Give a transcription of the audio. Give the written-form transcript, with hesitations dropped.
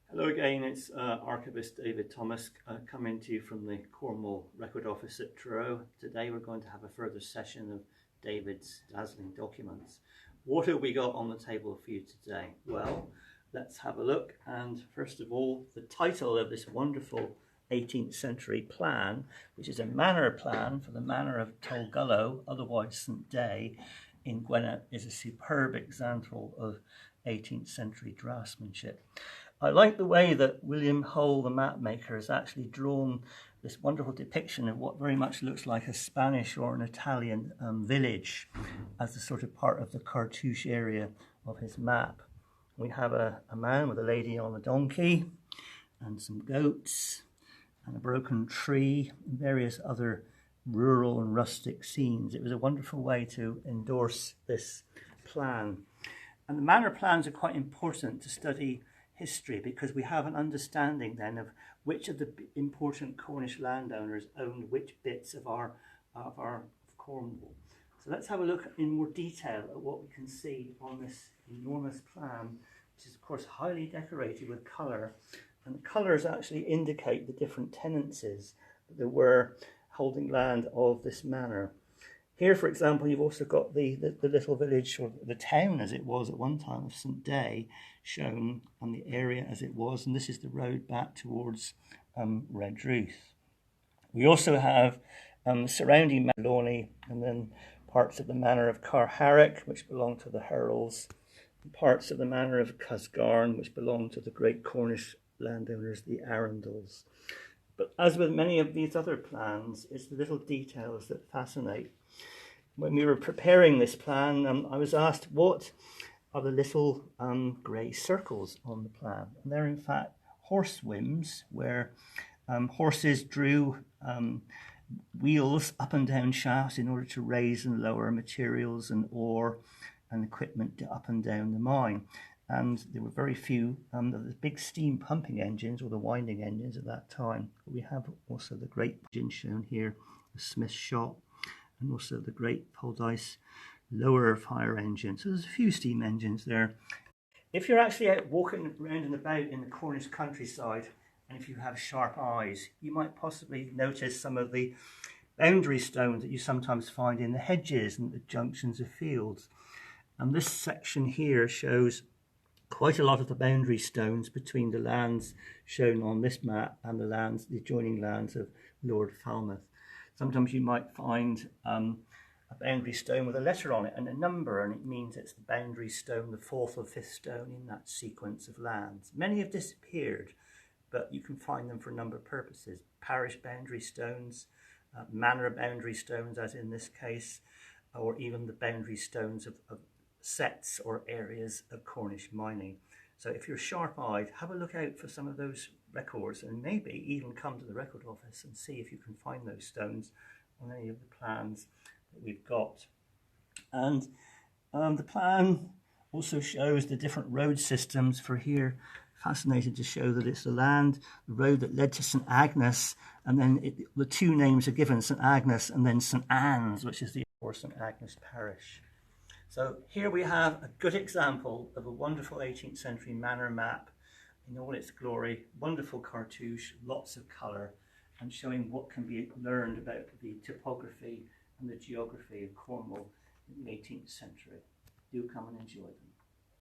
Hello again, it's Archivist David Thomas coming to you from the Cornwall Record Office at Truro. Today we're going to have a further session of David's dazzling documents. What have we got on the table for you today? Well, let's have a look. And first of all, the title of this wonderful 18th century plan, which is a manor plan for the manor of Tolgullo, otherwise St Day, in Gwynedd, is a superb example of 18th century draftsmanship. I like the way that William Hull, the map maker, has actually drawn this wonderful depiction of what very much looks like a Spanish or an Italian village as a sort of part of the cartouche area of his map. We have a man with a lady on a donkey and some goats and a broken tree and various other rural and rustic scenes. It was a wonderful way to endorse this plan. And the manor plans are quite important to study history because we have an understanding then of which of the important Cornish landowners owned which bits of Cornwall. So let's have a look in more detail at what we can see on this enormous plan, which is of course highly decorated with colour, and the colours actually indicate the different tenancies that there were holding land of this manor. Here, for example, you've also got the little village, or the town as it was at one time, of St Day, shown on the area as it was, and this is the road back towards Redruth. We also have surrounding Maloney, and then parts of the manor of Carharrick, which belong to the Heralds, and parts of the manor of Cusgarn, which belong to the great Cornish landowners, the Arundels. But as with many of these other plans, it's the little details that fascinate. When we were preparing this plan, I was asked, what are the little grey circles on the plan? And they're in fact horse whims, where horses drew wheels up and down shafts in order to raise and lower materials and ore and equipment up and down the mine. And there were very few of the big steam pumping engines or the winding engines at that time. But we have also the great engine shown here, the Smith's shop, and also the great Poldice lower fire engine. So there's a few steam engines there. If you're actually out walking around and about in the Cornish countryside, and if you have sharp eyes, you might possibly notice some of the boundary stones that you sometimes find in the hedges and the junctions of fields. And this section here shows quite a lot of the boundary stones between the lands shown on this map and the adjoining lands of Lord Falmouth. Sometimes you might find a boundary stone with a letter on it and a number, and it means it's the boundary stone, the fourth or fifth stone in that sequence of lands. Many have disappeared, but you can find them for a number of purposes. Parish boundary stones, manor boundary stones, as in this case, or even the boundary stones of sets or areas of Cornish mining. So if you're sharp-eyed, have a look out for some of those records, and maybe even come to the record office and see if you can find those stones on any of the plans that we've got. And the plan also shows the different road systems for here. Fascinated to show that it's the road that led to St Agnes, and then the two names are given, St Agnes and then St Anne's, which is the St Agnes parish. So here we have a good example of a wonderful 18th century manor map in all its glory, wonderful cartouche, lots of colour, and showing what can be learned about the topography and the geography of Cornwall in the 18th century. Do come and enjoy them.